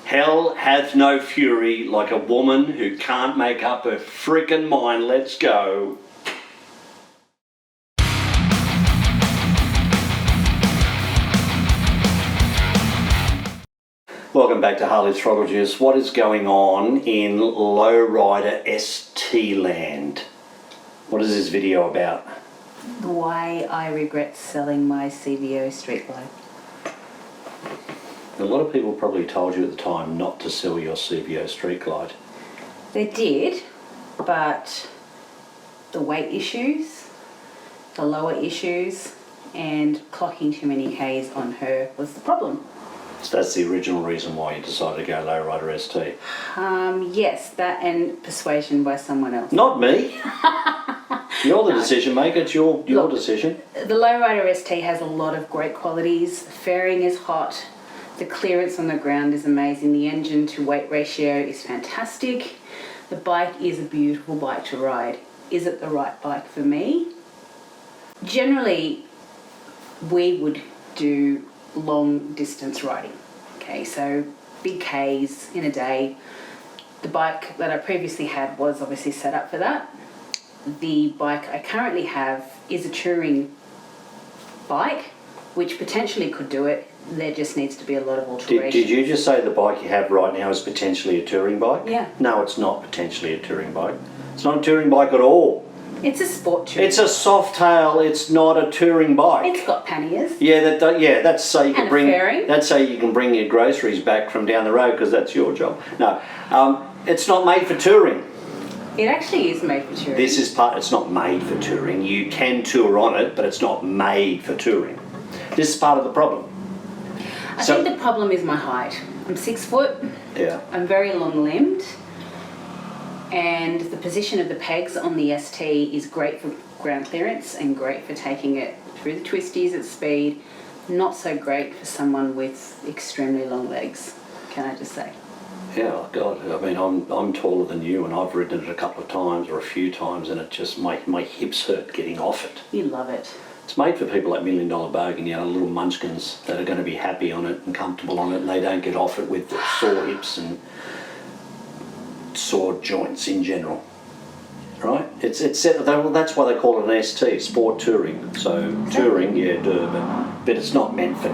Hell hath no fury like a woman who can't make up her frickin' mind. Let's go. Welcome back to Harley's Throttle Juice. What is going on in lowrider ST land? What is this video about? Why I regret selling my CVO Street Glide. A lot of people probably told you at the time not to sell your CVO Street Glide. They did, but the weight issues, the lower issues, and clocking too many Ks on her was the problem. So that's the original reason why you decided to go lowrider ST? Yes, that and persuasion by someone else. Not me. You're the decision maker. It's your decision. The lowrider ST has a lot of great qualities. The fairing is hot. The clearance on the ground is amazing. The engine to weight ratio is fantastic. The bike is a beautiful bike to ride. Is it the right bike for me? Generally, we would do long distance riding. Okay, so big Ks in a day. The bike that I previously had was obviously set up for that. The bike I currently have is a touring bike, which potentially could do it. There just needs to be a lot of alterations. Did you just say the bike you have right now is potentially a touring bike? Yeah. No, it's not potentially a touring bike. It's not a touring bike at all. It's a sport touring. It's a soft tail. It's not a touring bike. It's got panniers. Yeah, that's so you can And a bring. fairing. That's so you can bring your groceries back from down the road because that's your job. No, it's not made for touring. It actually is made for touring. This is part. It's not made for touring. You can tour on it, but it's not made for touring. This is part of the problem. I think the problem is my height. I'm 6 foot. Yeah. I'm very long-limbed. And the position of the pegs on the ST is great for ground clearance and great for taking it through the twisties at speed. Not so great for someone with extremely long legs, can I just say. Yeah, oh God. I mean, I'm taller than you, and I've ridden it a couple of times or a few times, and it just my hips hurt getting off it. You love it. It's made for people like $1 Million Bargain, little munchkins that are going to be happy on it and comfortable on it, and they don't get off it with sore hips and sore joints in general. Right? That's why they call it an ST, sport touring. So touring, but it's not meant for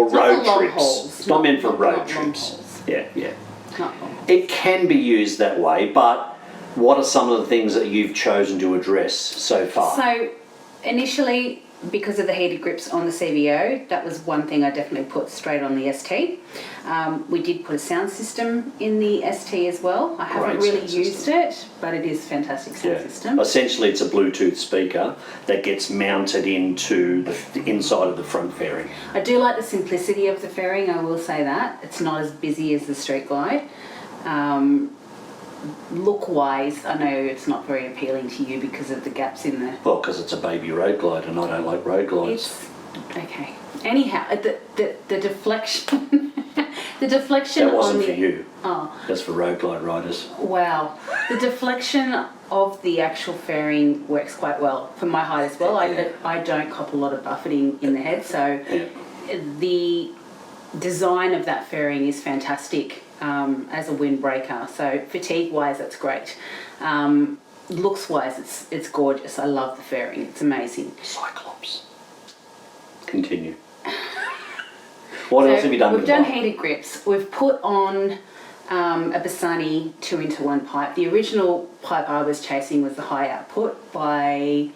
road trips. It's not meant for road trips. Yeah. Not long. It can be used that way, but what are some of the things that you've chosen to address so far? So initially, because of the heated grips on the CVO, that was one thing I definitely put straight on the ST. We did put a sound system in the ST as well. I haven't really used it, but it is a fantastic sound system. Essentially, it's a Bluetooth speaker that gets mounted into the inside of the front fairing. I do like the simplicity of the fairing, I will say that. It's not as busy as the Street Glide. Look-wise, I know it's not very appealing to you because of the gaps in there. Well, because it's a baby road glide, and I don't like road glides. Okay. Anyhow, the deflection, the deflection. That wasn't for you. Oh. That's for road glide riders. Wow. The deflection of the actual fairing works quite well for my height as well. I don't cop a lot of buffeting in the head, so the design of that fairing is fantastic. As a windbreaker, so fatigue-wise, that's great. Looks-wise, it's gorgeous. I love the fairing; it's amazing. Cyclops. Continue. What else have you done? We've done heated grips. We've put on a Bassani 2-into-1 pipe. The original pipe I was chasing was the high output by.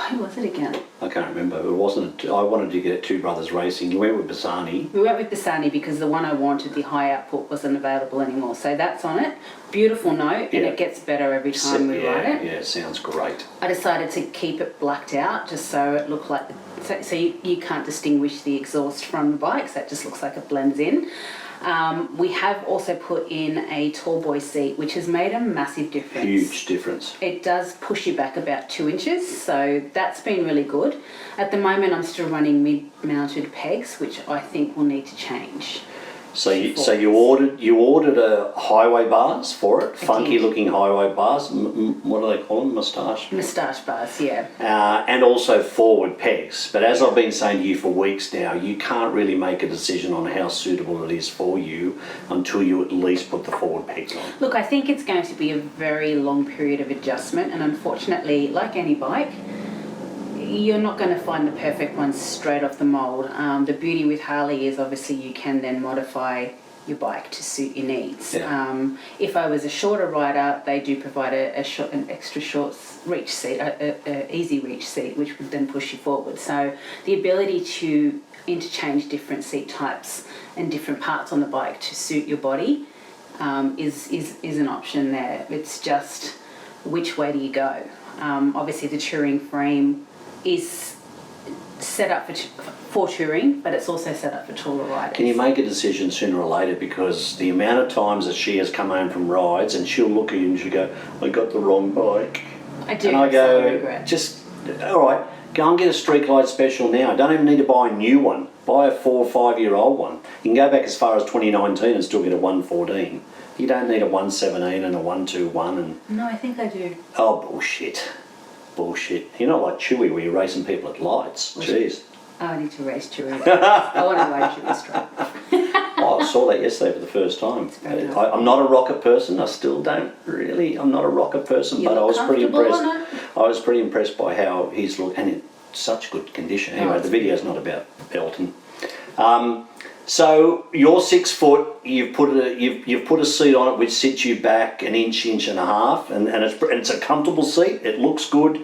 Who was it again? I can't remember. It wasn't. I wanted to get Two Brothers Racing. You went with Bassani. We went with Bassani because the one I wanted, the high output, wasn't available anymore. So that's on it. Beautiful note, and it gets better every time we ride it. Yeah, sounds great. I decided to keep it blacked out just so it looked like, so you can't distinguish the exhaust from the bike. So it just looks like it blends in. We have also put in a tall boy seat, which has made a massive difference. Huge difference. It does push you back about 2 inches, so that's been really good. At the moment, I'm still running mid-mounted pegs, which I think will need to change. So you ordered a highway bars for it, funky looking highway bars. What do they call them? Moustache bars, yeah. And also forward pegs. But as I've been saying to you for weeks now, you can't really make a decision on how suitable it is for you until you at least put the forward pegs on. Look, I think it's going to be a very long period of adjustment, and unfortunately, like any bike, you're not going to find the perfect one straight off the mould. The beauty with Harley is obviously you can then modify your bike to suit your needs. Yeah. If I was a shorter rider, they do provide an extra short reach seat, a easy reach seat, which would then push you forward. So the ability to interchange different seat types and different parts on the bike to suit your body is an option there. It's just which way do you go? Obviously the touring frame is set up for touring, but it's also set up for taller riders. Can you make a decision sooner or later? Because the amount of times that she has come home from rides and she'll look at you and she'll go, I got the wrong bike. I do. And I go, regret. just, all right, go and get a Street Glide Special now. Don't even need to buy a new one. Buy a 4 or 5 year old one. You can go back as far as 2019 and still get a 114. You don't need a 117 and a 121 and... No, I think I do. Oh, bullshit. Bullshit. You're not like Chewy where you're racing people at lights. Jeez. Oh, I need to race Chewy. I want to ride Chewy straight. Oh, I saw that yesterday for the first time. I'm not a rocket person. I still don't really. I'm not a rocket person, but I was pretty impressed. I was pretty impressed by how he's looked, and in such good condition. Anyway, the video's not about Belton. So you're 6 foot. You've put a seat on it which sits you back an inch and a half, and it's a comfortable seat. It looks good,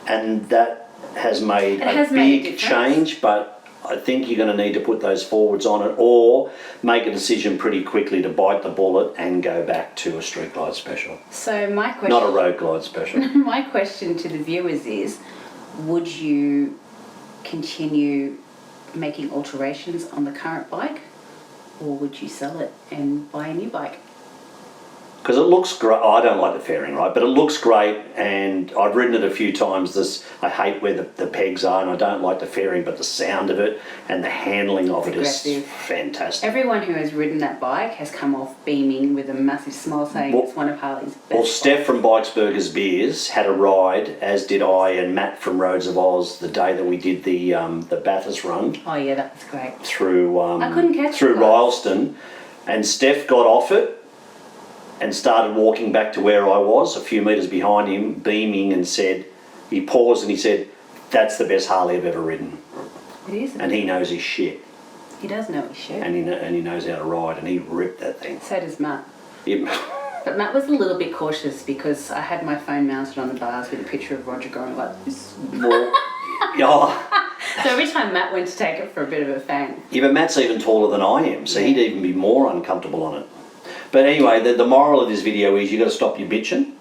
and that has made a big change. But I think you're going to need to put those forwards on it, or make a decision pretty quickly to bite the bullet and go back to a Street Glide Special. So my question, not a Road Glide Special. My question to the viewers is, would you continue making alterations on the current bike, or would you sell it and buy a new bike? Because it looks great. I don't like the fairing, right? But it looks great, and I've ridden it a few times. I hate where the pegs are, and I don't like the fairing, but the sound of it and the handling of it is fantastic. Everyone who has ridden that bike has come off beaming with a massive smile, saying it's one of Harley's best. Well, Steph from Bikes Burgers Beers had a ride, as did I and Matt from Roads of Oz, the day that we did the Bathurst run. Oh yeah, that was great. Through I couldn't catch through Rylstone, and Steph got off it and started walking back to where I was, a few metres behind him, beaming, and he paused and he said, that's the best Harley I've ever ridden. It is. And he knows his shit. He does know his shit. And he knows how to ride, and he ripped that thing. So does Matt. Yep. But Matt was a little bit cautious because I had my phone mounted on the bars with a picture of Roger going like this. Well, yeah. So every time Matt went to take it for a bit of a fang. Yeah, but Matt's even taller than I am, so he'd even be more uncomfortable on it. But anyway, the moral of this video is you've got to stop your bitching.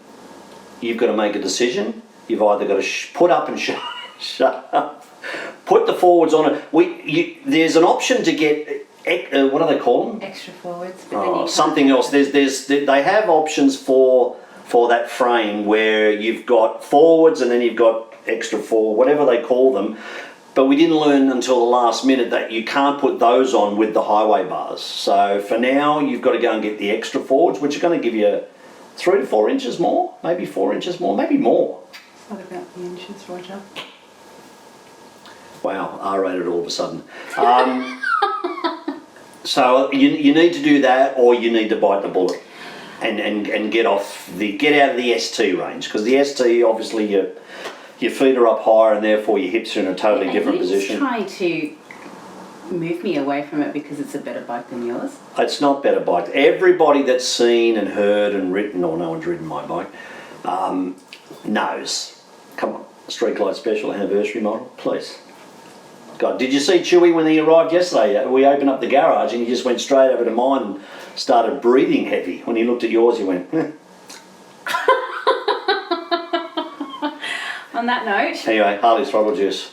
You've got to make a decision. You've either got to put up and shut up. Put the forwards on it. There's an option to get, what do they call them? Extra forwards. But something else. They have options for that frame where you've got forwards and then you've got extra forward, whatever they call them. But we didn't learn until the last minute that you can't put those on with the highway bars. So for now, you've got to go and get the extra forwards, which are going to give you 3 to 4 inches more, maybe 4 inches more, maybe more. It's not about the inches, Roger. Wow, R-rated all of a sudden. So you need to do that, or you need to bite the bullet and get out of the ST range, because the ST obviously your feet are up higher and therefore your hips are in a totally different position. He's trying to move me away from it because it's a better bike than yours. It's not better bike. Everybody that's seen and heard and ridden, or no one's ridden my bike, knows. Come on, Street Glide Special anniversary model, please. God, did you see Chewy when he arrived yesterday? We opened up the garage and he just went straight over to mine and started breathing heavy. When he looked at yours, he went, On that note. Anyway, Harley's throttle juice.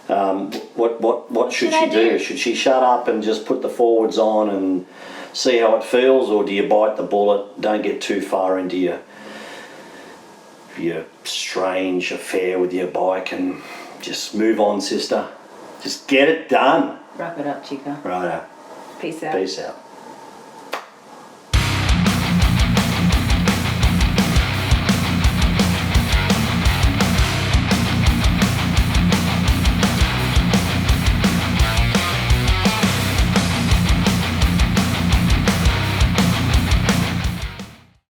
What should she do? Should she shut up and just put the forwards on and see how it feels, or do you bite the bullet? Don't get too far into your strange affair with your bike and just move on, sister. Just get it done. Wrap it up, chica. Righto. Peace out. Peace out.